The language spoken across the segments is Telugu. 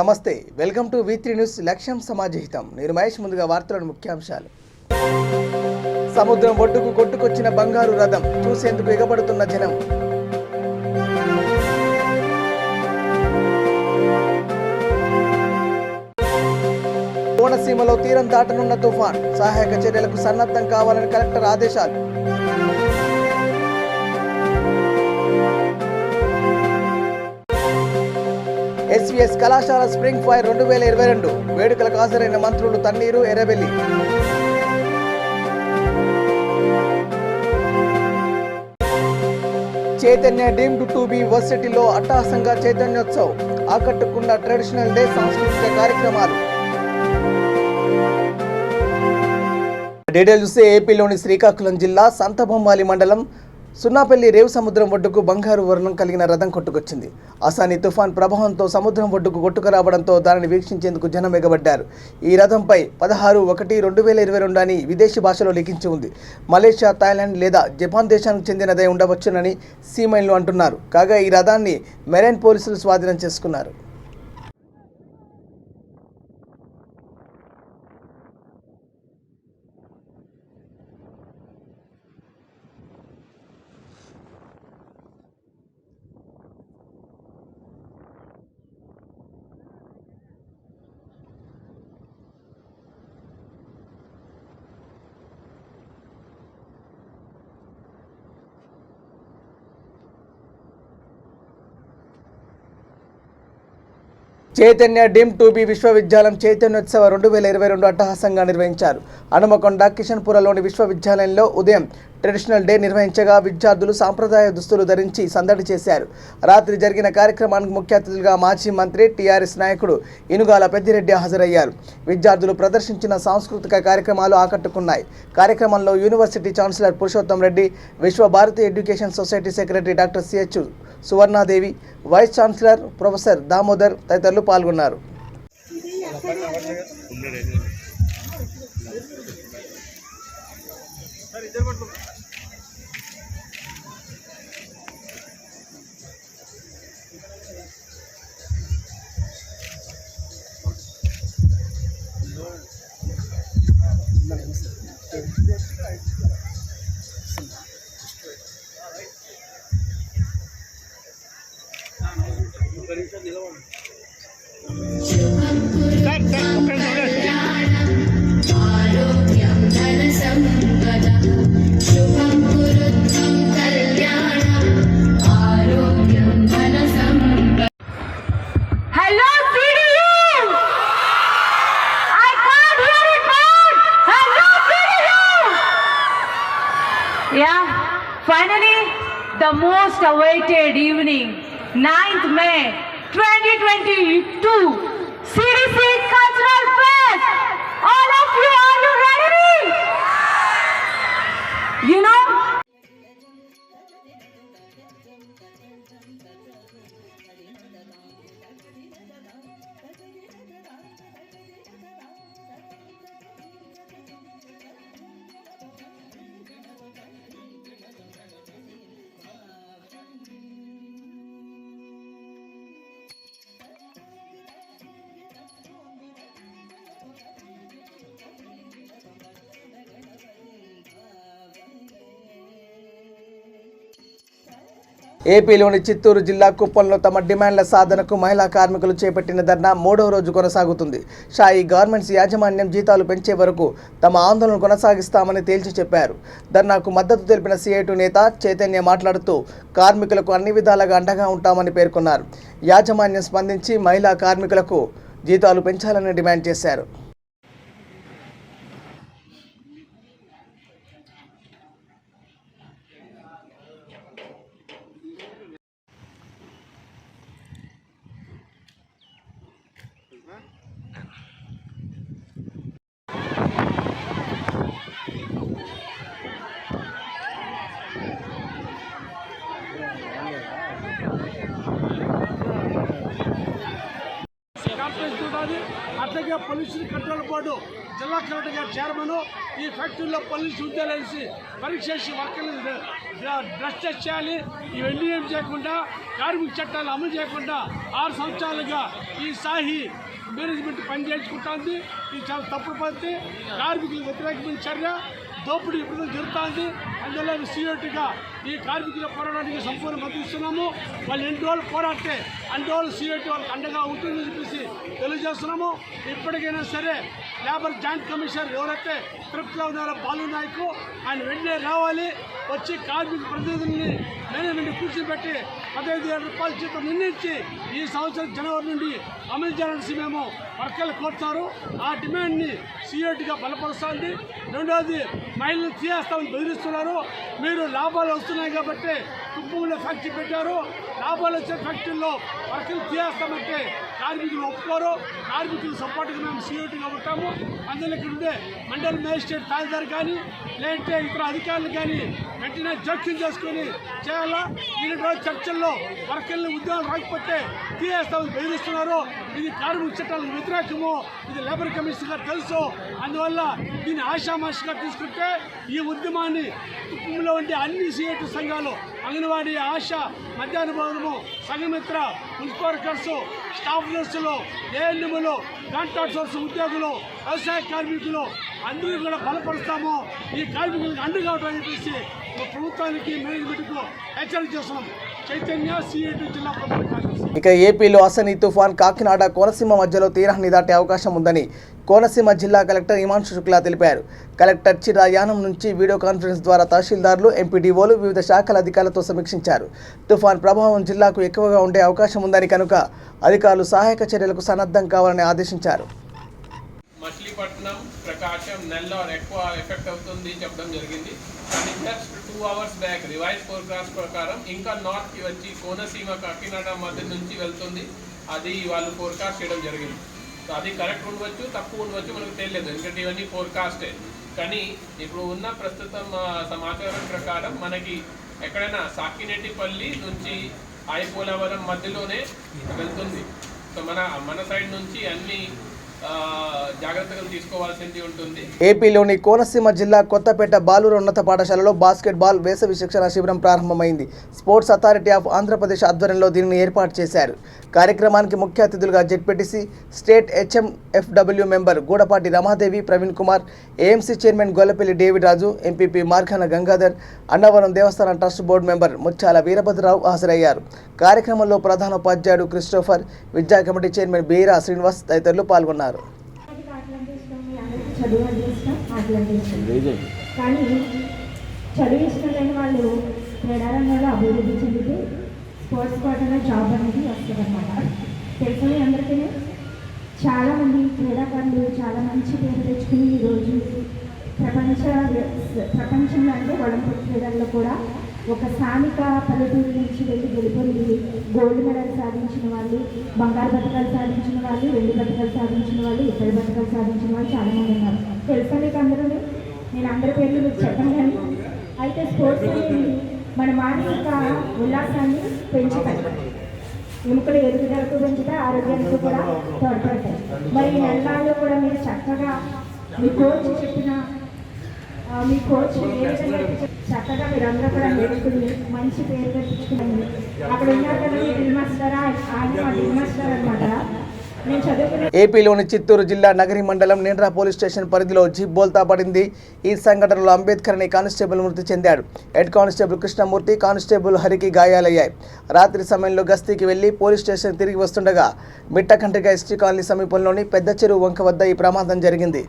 నమస్తే, వెల్కమ్ టు V3 న్యూస్. లక్ష్యం సమాజహితం. నేను మహేష్. ముందుగా వార్తల ముఖ్యాంశాలు. సముద్రం ఒడ్డుకు కొట్టుకొచ్చిన బంగారు రథం చూసేందుకు ఎగబడుతున్న జనం. కోనసీమలో తీరం దాటనున్న తుఫాన్, సహాయక చర్యలకు సన్నద్ధం కావాలని కలెక్టర్ ఆదేశాలు. SVS కళాశాల స్ప్రింగ్ ఫైర్ 2022 వేడుకలకు హాజరైన మంత్రులు Thanneeru, Errabelli. Chaitanya deemed to be వర్సిటీలో అట్టహాసంగా చైతన్యోత్సవ్, ఆకట్టుకున్న ట్రెడిషనల్ డే సాంస్కృతిక కార్యక్రమాలు. డీటెయిల్ చూస్తే ఏపీలోని శ్రీకాకుళం జిల్లా సంతబొమ్మాలి మండలం సున్నాపల్లి రేవు సముద్రం ఒడ్డుకు బంగారు వర్ణం కలిగిన రథం కొట్టుకొచ్చింది. అసాని తుఫాన్ ప్రభావంతో సముద్రం ఒడ్డుకు కొట్టుకురావడంతో దానిని వీక్షించేందుకు జనం ఎగబడ్డారు. ఈ రథంపై 16/1/2022 అని విదేశీ భాషలో లిఖించి ఉంది. మలేషియా, థాయిలాండ్ లేదా జపాన్ దేశానికి చెందినదై ఉండవచ్చునని సీమైన్లు అంటున్నారు. కాగా ఈ రథాన్ని మెరైన్ పోలీసులు స్వాధీనం చేసుకున్నారు. చైతన్య డీమ్డ్ టు బి విశ్వవిద్యాలయం చైతన్యోత్సవ 2022 అట్టహాసంగా నిర్వహించారు. హనుమకొండ కిషన్పురలోని విశ్వవిద్యాలయంలో ఉదయం ట్రెడిషనల్ డే నిర్వహించగా విద్యార్థులు సాంప్రదాయ దుస్తులు ధరించి సందడి చేశారు. రాత్రి జరిగిన కార్యక్రమానికి ముఖ్య అతిథులుగా మాజీ మంత్రి, టీఆర్ఎస్ నాయకుడు ఇనుగాల పెద్దిరెడ్డి హాజరయ్యారు. విద్యార్థులు ప్రదర్శించిన సాంస్కృతిక కార్యక్రమాలు ఆకట్టుకున్నాయి. కార్యక్రమంలో university chancellor Purushottam Reddy, Vishwabharati education society secretary doctor CH Suvarnadevi, vice chancellor professor Damodar తదితరులు పాల్గొన్నారు. Finally, the most awaited evening, 9th May 2022, CDC Cultural Fest. All of you, are you ready? You know, ఏపీలోని చిత్తూరు జిల్లా కుప్పంలో తమ డిమాండ్ల సాధనకు మహిళా కార్మికులు చేపట్టిన ధర్నా 3వ రోజు కొనసాగుతుంది. షాయి గార్మెంట్స్ యాజమాన్యం జీతాలు పెంచే వరకు తమ ఆందోళన కొనసాగిస్తామని తేల్చి చెప్పారు. ధర్నాకు మద్దతు తెలిపిన CIT నేత చైతన్య మాట్లాడుతూ కార్మికులకు అన్ని విధాలుగా అండగా ఉంటామని పేర్కొన్నారు. యాజమాన్యం స్పందించి మహిళా కార్మికులకు జీతాలు పెంచాలని డిమాండ్ చేశారు. గుర్తుండాలి. అట్లాగే పొల్యూషన్ కంట్రోల్ బోర్డు జిల్లా కలెక్టర్ గారు చైర్మన్ ఈ ఫ్యాక్టరీలో పొల్యూషన్ ఉద్యోగాలు పరీక్ష చేసి వర్కర్లు డ్రెస్ టెస్ట్ చేయాలి. ఇవన్నీ ఏం చేయకుండా కార్మిక చట్టాలు అమలు చేయకుండా 6 సంవత్సరాలుగా ఈ సాహి మేనేజ్మెంట్ పనిచేయించుకుంటుంది. ఇది చాలా తప్పుడు పద్ధతి, కార్మికులకు వ్యతిరేకమైన చర్య, దోపిడీ ఇప్పుడు జరుగుతుంది. అందులో సీఓటీగా ఈ కార్మికుల పోరాటానికి సంపూర్ణ మద్దతిస్తున్నాము. వాళ్ళు ఎన్ని రోజులు పోరాడితే అన్ని రోజులు సీఓటీ వాళ్ళకి అండగా ఉంటుందని చెప్పేసి తెలియజేస్తున్నాము. ఇప్పటికైనా సరే లేబర్ జాయింట్ కమిషనర్ ఎవరైతే తిరుపతిలో ఉన్నారో బాలు నాయక్ ఆయన వెంటనే రావాలి, వచ్చి కార్మిక ప్రతినిధుల్ని మేనేజ్మెంట్ కూర్చోబెట్టి 15,000 రూపాయల జీతం నిర్ణయించి ఈ సంవత్సరం జనవరి నుండి అమలు చేయాలని మేము వర్కర్లు కోరుతారు. ఆ డిమాండ్ని సీఓటీగా బలపరుస్తుంది. రెండవది, మహిళలు తీయేస్తామని బెదిరిస్తున్నారు. మీరు లాభాలు వస్తున్నాయి కాబట్టి కుప్పంలో ఫ్యాక్టరీ పెట్టారు, లాభాలు వచ్చే ఫ్యాక్టరీలో వర్కర్లు తీయేస్తామంటే కార్మికులు ఒప్పుకోరు. కార్మికులు సపోర్ట్గా మేము సీఓటీగా ఉంటాము. అందులో ఇక్కడ ఉండే మండల మేజిస్ట్రేట్ తహసీల్దార్ కానీ లేదంటే ఇతర అధికారులు కానీ వెంటనే జోక్యం చేసుకొని చేయాలా. ఈరోజు చర్చల్లో వర్కర్లు ఉద్యోగాలు రాకపోతే తీయేస్తామని బెదిరిస్తున్నారు. ఇది కార్మిక చట్టాలకు వ్యతిరేకము, ఇది లేబర్ కమిషన్ గారు తెలుసు. అందువల్ల దీన్ని ఆషామాషిగా తీసుకుంటే ఈ ఉద్యమాన్ని కుటుంబంలో ఉండే అన్ని సీఎటు సంఘాలు, అంగన్వాడీ, ఆశా, మధ్యాహ్న భోజనము, సంఘమిత్ర, మున్సిపల్ వర్కర్స్, స్టాఫ్ నర్సులు, ఏఎన్ఎంలు, కాంట్రాక్ట్ సోర్స్ ఉద్యోగులు, వ్యవసాయ కార్మికులు అందరూ కూడా బలపరుస్తాము. ఈ కార్మికులకు అండగా ఉంటామని చెప్పేసి ప్రభుత్వానికి మేనేజ్మెంట్కు హెచ్చరిక చేస్తున్నాం. చైతన్య సీఎటు జిల్లా ప్రభుత్వ కార్యదర్శి. ఇక ఏపీలో అసని తుఫాన్ కాకినాడ కోనసీమ మధ్యలో తీరాన్ని దాటే అవకాశం ఉందని కోనసీమ జిల్లా కలెక్టర్ హిమాంశు శుక్లా తెలిపారు. కలెక్టర్ చిరా యానం నుంచి వీడియో కాన్ఫరెన్స్ ద్వారా తహసీల్దార్లు, ఎంపీడీఓలు, వివిధ శాఖల అధికారులతో సమీక్షించారు. తుఫాన్ ప్రభావం జిల్లాకు ఎక్కువగా ఉండే అవకాశం ఉందని కనుక అధికారులు సహాయక చర్యలకు సన్నద్ధం కావాలని ఆదేశించారు. మచిలీపట్నం, ప్రకాశం, నెల్లూరు ఎక్కువ ఎఫెక్ట్ అవుతుంది చెప్పడం జరిగింది. కానీ just 2 hours back revise forecast ప్రకారం ఇంకా నార్త్కి వచ్చి కోనసీమ, కాకినాడ మధ్య నుంచి వెళ్తుంది. అది వాళ్ళు ఫోర్కాస్ట్ చేయడం జరిగింది. సో అది కరెక్ట్ ఉండవచ్చు, తక్కువ ఉండవచ్చు, మనకు తెలియదు, ఎందుకంటే ఇవన్నీ ఫోర్కాస్టే. కానీ ఇప్పుడు ఉన్న ప్రస్తుతం సమాచారం ప్రకారం మనకి ఎక్కడైనా సాకినేటిపల్లి నుంచి ఐపోలవరం మధ్యలోనే వెళ్తుంది. సో మన సైడ్ నుంచి అన్ని జాగ్రత్తలు తీసుకోవాల్సింది ఉంటుంది. ఏపీలోని కోనసీమ జిల్లా కొత్తపేట బాలూరు ఉన్నత పాఠశాలలో బాస్కెట్బాల్ వేసవి శిక్షణ శిబిరం ప్రారంభమైంది. స్పోర్ట్స్ అథారిటీ ఆఫ్ ఆంధ్రప్రదేశ్ ఆధ్వర్యంలో దీనిని ఏర్పాటు చేశారు. కార్యక్రమానికి ముఖ్య అతిథులుగా ZPTC, state HMFW member Gudapati Ramadevi, Praveen Kumar, AMC chairman Gollapalli David Raju, MPP Markhana Gangadhar, Annavaram Devasthanam trust board member Mutyala Veerabhadrarao హాజరయ్యారు. కార్యక్రమంలో ప్రధానోపాధ్యాయుడు క్రిస్టోఫర్, విద్యా కమిటీ చైర్మన్ బీరా శ్రీనివాస్ తదితరులు పాల్గొన్నారు. చదువు అంటే ఇష్టం, ఆటలు అంటే ఇష్టం. కానీ చదువు ఇష్టం లేని వాళ్ళు క్రీడారంగంలో అభివృద్ధి చెందితే స్పోర్ట్స్ కోటాలో జాబ్ అనేది వస్తుంది అన్నమాట. తెలుసుని అందరికీ చాలామంది క్రీడాకారులు చాలా మంచి పేరు తెచ్చుకుని ఈరోజు ప్రపంచంలో అంటే ఒలింపిక్ క్రీడల్లో కూడా ఒక స్థానిక పల్లెటూరు నుంచి వెళ్ళి గెలుపొంది గోల్డ్ మెడల్ సాధించిన వాళ్ళు, బంగారు పథకాలు సాధించిన వాళ్ళు, వెండి పథకాలు సాధించిన వాళ్ళు, ఇతర పథకాలు సాధించిన వాళ్ళు చాలామంది ఉన్నారు. తెలుసా మీకు అందరూ? నేను అందరి పేర్లు మీకు చెప్పను. కానీ అయితే స్పోర్ట్స్ అనేది మన మానసిక ఉల్లాసాన్ని పెంచుతాయి, ఎముకల ఎదుగుదలకు పెంచుతాయి, ఆరోగ్యానికి కూడా తోడ్పడతాయి. మరి ఈ నెలల్లో కూడా మీరు చక్కగా మీ కోచ్ చెప్పిన మీ కోచ్ ఏ విధంగా చక్కగా మీరందరూ కూడా నేర్చుకుని మంచి పేరు తెచ్చుకుని అక్కడ ఉన్నారు కదా మీ డ్రిల్ మాస్టర్, ఆయన మా డ్రిల్ మాస్టర్ అనమాట. నేను చదువుకునే ఏపీలోని చిత్తూరు జిల్లా నగరి మండలం నిండ్రా పోలీస్ స్టేషన్ పరిధిలో జీప్ బోల్తా పడింది. ఈ సంఘటనలో అంబేద్కర్ అనే కానిస్టేబుల్ మృతి చెందాడు. హెడ్ కానిస్టేబుల్ కృష్ణమూర్తి, కానిస్టేబుల్ హరికి గాయాలయ్యాయి. రాత్రి సమయంలో గస్తీకి వెళ్లి పోలీస్ స్టేషన్ తిరిగి వస్తుండగా మిట్టకండ్రిక ఎస్టీ కాలనీ సమీపంలోని పెద్ద చెరువు వంక వద్ద ఈ ప్రమాదం జరిగింది.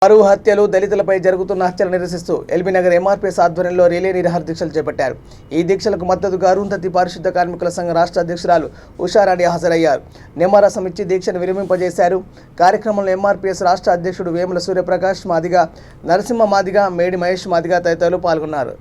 పరువు హత్యలు, దళితులపై జరుగుతున్న హత్యలు నిరసిస్తూ ఎల్బీనగర్ ఎంఆర్పీఎస్ ఆధ్వర్యంలో రిలే నిరాహార దీక్షలు చేపట్టారు. ఈ దీక్షలకు మద్దతుగా అరుంధతి పారిశుద్ధ కార్మికుల సంఘ రాష్ట్ర అధ్యక్షురాలు ఉషారాణి హాజరయ్యారు. నిమ్మరసం ఇచ్చి దీక్షను విరమింపజేశారు. కార్యక్రమంలో ఎంఆర్పీఎస్ రాష్ట్ర అధ్యక్షుడు వేముల సూర్యప్రకాష్ మాదిగ, నరసింహ మాదిగ, మేడి మహేష్ మాదిగ తదితరులు పాల్గొన్నారు.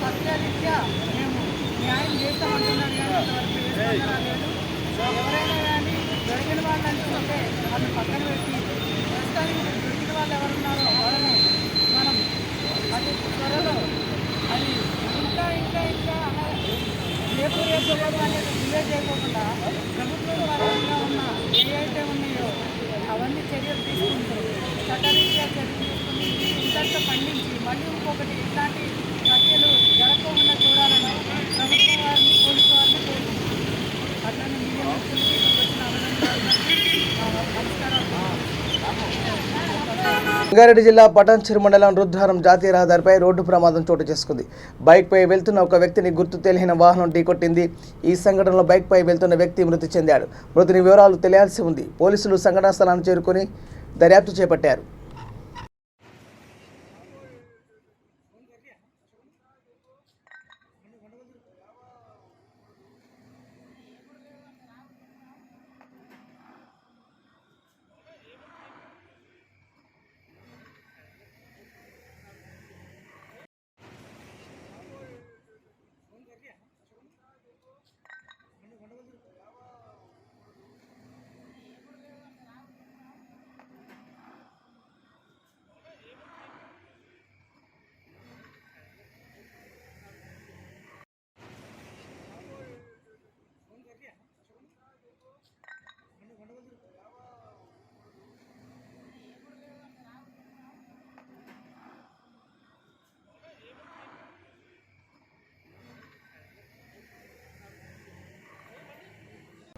సత్యరీత్యా మేము న్యాయం చేస్తామంటున్నాం కానీ ఎవరైనా కానీ దొరికిన వాళ్ళంటూ ఉంటే అది పక్కన పెట్టి ప్రస్తుతానికి దొరికిన వాళ్ళు ఎవరున్నారో వాళ్ళని మనం అది త్వరలో అది ఇంకా ఇంకా ఇంకా రేపు అనేది డిలే చేయకుండా ప్రభుత్వం పరంగా ఉన్న ఏవైతే ఉన్నాయో అవన్నీ చర్యలు తీసుకుంటూ చట్టరీత్యా చర్యలు తీసుకుని ఇంతటితో ఖండించి మళ్ళీ ఇంకొకటి ఇట్లాంటి హత్యలు జరగకుండా చూడాలని ప్రభుత్వం వారిని పోలీసు వారిని కోరుకుంటున్నాం. అట్లనే మీడియా మిత్రులకి ఇక్కడికి వచ్చిన రంగారెడ్డి జిల్లా పటాన్చెరు మండలం రుద్రారం జాతీయ రహదారిపై రోడ్డు ప్రమాదం చోటు చేసుకుంది. బైక్పై వెళ్తున్న ఒక వ్యక్తిని గుర్తు తెలియని వాహనం ఢీకొట్టింది. ఈ సంఘటనలో బైక్పై వెళ్తున్న వ్యక్తి మృతి చెందాడు. మృతుని వివరాలు తెలియాల్సి ఉంది. పోలీసులు సంఘటనా స్థలాన్ని చేరుకుని దర్యాప్తు చేపట్టారు.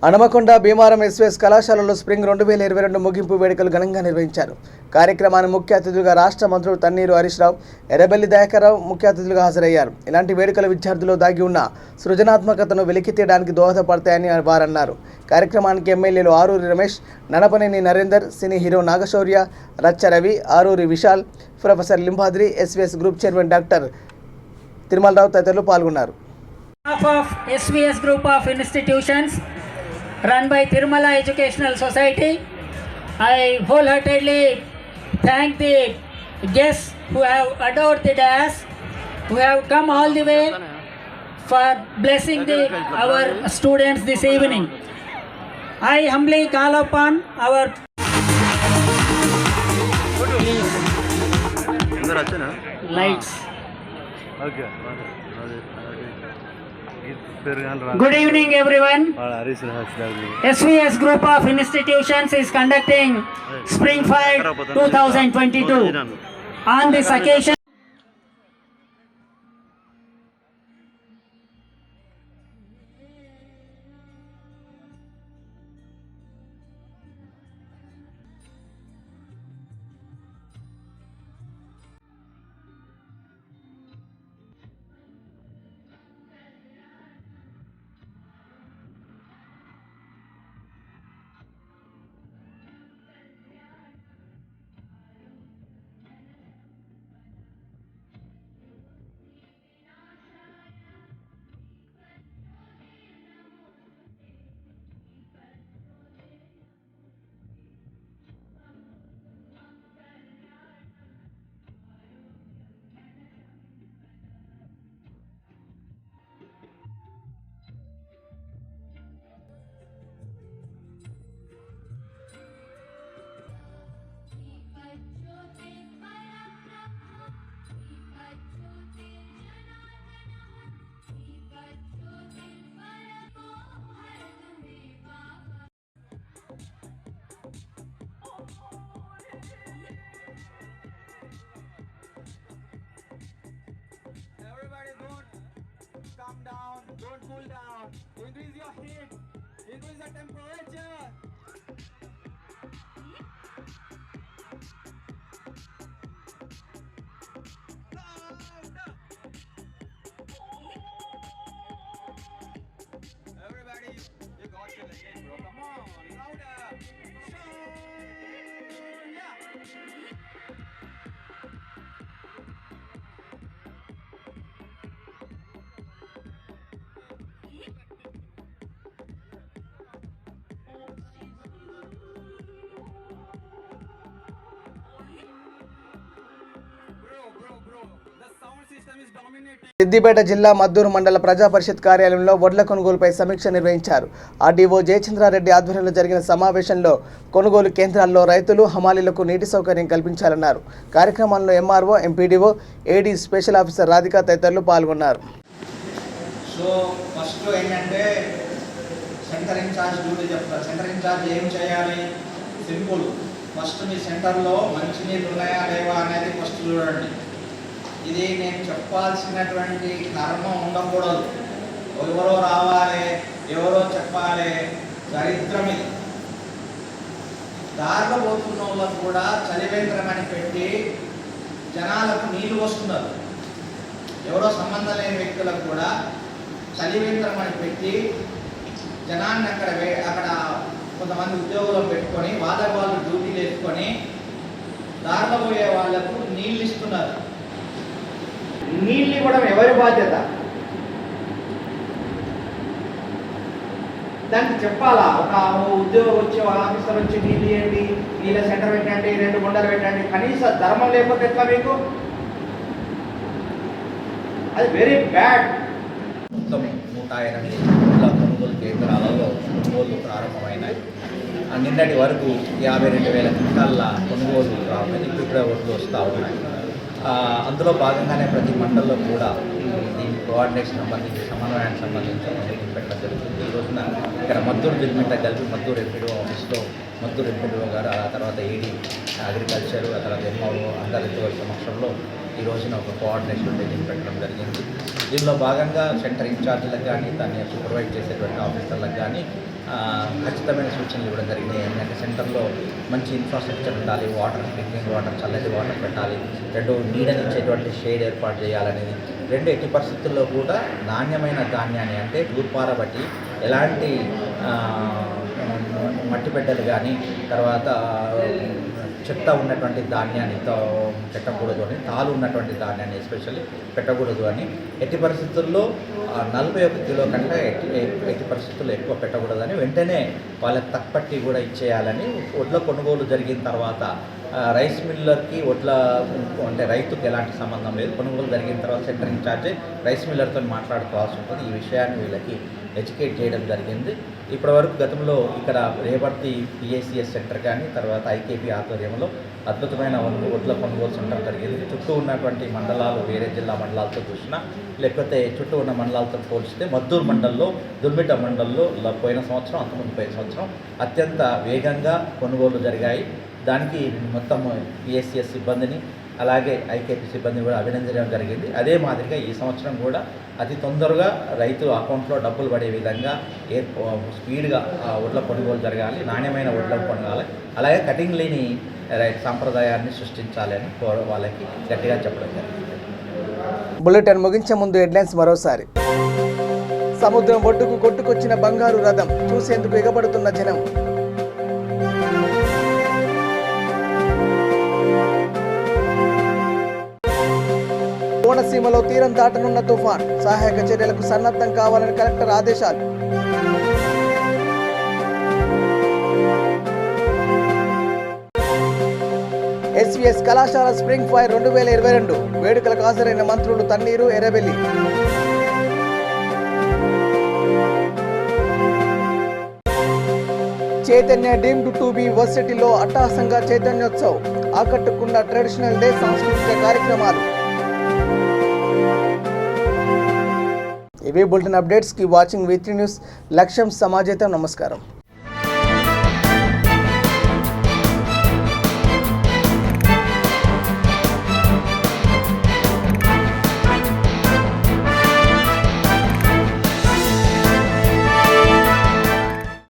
హనుమకొండ భీమారం ఎస్వీఎస్ కళాశాలలో స్ప్రింగ్ 2022 ముగింపు వేడుకలు ఘనంగా నిర్వహించారు. కార్యక్రమానికి ముఖ్య అతిథులుగా రాష్ట్ర మంత్రులు తన్నీరు హరీష్ రావు, ఎర్రబెల్లి దయాకర్రావు ముఖ్య అతిథులుగా హాజరయ్యారు. ఇలాంటి వేడుకలు విద్యార్థుల్లో దాగి ఉన్న సృజనాత్మకతను వెలికితీయడానికి దోహదపడతాయని వారన్నారు. కార్యక్రమానికి ఎమ్మెల్యేలు Aruri Ramesh, Nadapaneni Narender, cine hero Nagashaurya, Racha Ravi, Aruri Vishal, professor Limbadri, SVS group chairman doctor Tirumalarao తదితరులు పాల్గొన్నారు. SVS group of institutions run by Tirumala Educational Society. I wholeheartedly thank the guests who have adored the dais, who have come all the way for blessing our students this evening. I humbly call upon our lights. Good evening everyone. SVS group of institutions is conducting Spring Fight 2022. On this occasion, calm down, don't cool down. Increase your heat, increase the temperature. Louder. Everybody, you got your leg, bro. Come on, louder. Yeah. Bro, the sound system is dominating. Siddipet జిల్లా మద్దూరు మండల ప్రజా పరిషత్ కార్యాలయంలో వడ్ల కొనుగోలుపై సమీక్ష నిర్వహించారు. ఆర్డీఓ జయచంద్రారెడ్డి ఆధ్వర్యంలో జరిగిన సమావేశంలో కొనుగోలు కేంద్రాల్లో రైతులు హమాలీలకు నీటి సౌకర్యం కల్పించాలన్నారు. కార్యక్రమంలో ఎంఆర్ఓ, ఎంపీడీఓ, ఏడీ స్పెషల్ ఆఫీసర్ రాధిక తదితరులు పాల్గొన్నారు. సో ఫస్ట్ ఏంటంటే సెంటర్ ఇన్ఛార్జ్ డ్యూటీ చెప్తారు. సెంటర్ ఇన్ఛార్జ్ ఏం చేయాలి? సింపుల్. ఫస్ట్ మీ సెంటర్లో మంచినీళ్ళు ఉన్నాయా లేవా అనేది ఫస్ట్ చూడండి. ఇది నేను చెప్పాల్సినటువంటి కర్మ ఉండకూడదు. ఎవరో రావాలి, ఎవరో చెప్పాలి, చరిత్రం ఇది. దారిలో పోతున్న వాళ్ళకు కూడా చలివేంద్రం అని పెట్టి జనాలకు నీళ్లు వస్తున్నారు. ఎవరో సంబంధం లేని వ్యక్తులకు కూడా చలివేంద్రం అని పెట్టి జనాన్ని అక్కడ కొంతమంది ఉద్యోగులు పెట్టుకొని వాళ్ళకు వాళ్ళు డ్యూటీలు వేసుకొని దారిలో పోయే వాళ్లకు నీళ్ళు ఇస్తున్నారు. నీళ్ళు ఇవ్వడం ఎవరి బాధ్యత? దానికి చెప్పాలా? ఒక ఉద్యోగం వచ్చి ఆఫీసర్ వచ్చి నీళ్ళు ఇవ్వండి, నీళ్ళ సెంటర్ పెట్టండి, 2 గుంటలు పెట్టండి, కనీస ధర్మం లేకపోతే ఎట్లా మీకు? అది వెరీ బ్యాడ్. మొత్తం 108 కొనుగోలు కేంద్రాలలో కొనుగోలు ప్రారంభమైనాయి. నిన్నటి వరకు 52,000 క్వింటాల కొనుగోలు ప్రారంభమైంది. ఇప్పుడు వడ్లు వస్తూ ఉన్నాయి. అందులో భాగంగానే ప్రతి మండలంలో కూడా దీని కోఆర్డినేషన్ సంబంధించి సమన్వయానికి సంబంధించి మీటింగ్ పెట్టడం జరుగుతుంది. ఈ రోజున ఇక్కడ మద్దూరు జిల్లా కలిపి మద్దూరు ఎంపీడీఓ ఆఫీస్లో మద్దూరు ఎంపీడీఓ గారు, ఆ తర్వాత ఏడీ అగ్రికల్చర్, ఆ తర్వాత ఎంఆర్ఓ అందరి సమక్షంలో ఈ రోజున ఒక కోఆర్డినేషన్ మీటింగ్ పెట్టడం జరిగింది. దీనిలో భాగంగా సెంటర్ ఇన్ఛార్జీలకు కానీ దాన్ని సూపర్వైజ్ చేసేటువంటి ఆఫీసర్లకు కానీ ఖచ్చితమైన సూచనలు ఇవ్వడం జరిగినాయి. ఏంటంటే సెంటర్లో మంచి ఇన్ఫ్రాస్ట్రక్చర్ ఉండాలి, వాటర్, డ్రింకింగ్ వాటర్, చల్లటి వాటర్ పెట్టాలి, 2 నీడనిచ్చేటువంటి షేడ్ ఏర్పాటు చేయాలనేది, 2 ఎట్టి పరిస్థితుల్లో కూడా నాణ్యమైన ధాన్యాన్ని అంటే దూర్పారబట్టి ఎలాంటి మట్టి బిడ్డలు కానీ తర్వాత చెత్త ఉన్నటువంటి ధాన్యాన్ని పెట్టకూడదు అని, తాలు ఉన్నటువంటి ధాన్యాన్ని ఎస్పెషల్లీ పెట్టకూడదు అని, ఎట్టి పరిస్థితుల్లో 41 కిలో కంటే ఎట్టి పరిస్థితుల్లో ఎక్కువ పెట్టకూడదని వెంటనే వాళ్ళకి తక్కుపట్టి కూడా ఇచ్చేయాలని, వడ్ల కొనుగోలు జరిగిన తర్వాత రైస్ మిల్లర్కి వడ్ల అంటే రైతుకి ఎలాంటి సంబంధం లేదు. కొనుగోలు జరిగిన తర్వాత సెంటర్ ఇన్ఛార్జే రైస్ మిల్లర్తో మాట్లాడుకోవాల్సి ఉంటుంది. ఈ విషయాన్ని వీళ్ళకి ఎడ్యుకేట్ చేయడం జరిగింది. ఇప్పటివరకు గతంలో ఇక్కడ రేవర్తి పిఏసిఎస్ సెంటర్ కానీ తర్వాత ఐకేపీ ఆధ్వర్యంలో అద్భుతమైన వడ్ల కొనుగోలు సెంటర్ జరిగింది. చుట్టూ ఉన్నటువంటి మండలాలు వేరే జిల్లా మండలాలతో చూసినా లేకపోతే చుట్టూ ఉన్న మండలాలతో పోల్చితే మద్దూరు మండలంలో, దుర్మిట మండలంలో పోయిన సంవత్సరం, అంతకుముందు పోయిన సంవత్సరం అత్యంత వేగంగా కొనుగోలు జరిగాయి. దానికి మొత్తం పిఎస్సిఎస్ సిబ్బందిని అలాగే ఐకేపీ సిబ్బందిని కూడా అభినందించడం జరిగింది. అదే మాదిరిగా ఈ సంవత్సరం కూడా అతి తొందరగా రైతు అకౌంట్లో డబ్బులు పడే విధంగా స్పీడ్గా వడ్ల కొనుగోలు జరగాలి, నాణ్యమైన వడ్ల కొనగాలి, అలాగే కటింగ్ లేని సాంప్రదాయాన్ని సృష్టించాలి అని వాళ్ళకి గట్టిగా చెప్పడం జరిగింది. బులెటిన్ ముగించే ముందు హెడ్లైన్స్ మరోసారి. సముద్రం ఒడ్డుకు కొట్టుకొచ్చిన బంగారు రథం చూసేందుకు ఎగబడుతున్న జనం. కోనసీమలో తీరం దాటనున్న తుఫాన్, సహాయక చర్యలకు సన్నద్ధం కావాలని కలెక్టర్ ఆదేశాలు. ఎస్వీఎస్ కళాశాల స్ప్రింగ్ ఫైర్ 2022 వేడుకలకు హాజరైన మంత్రులు Thanneeru, Errabelli. Chaitanya deemed to be వర్సిటీలో అట్టహాసంగా చైతన్యోత్సవ్, ఆకట్టుకున్న ట్రెడిషనల్ డే సాంస్కృతిక కార్యక్రమాలు. ఇవే bulletin updates. Keep watching V3 news. లక్ష్యం సమాజేతం. నమస్కారం.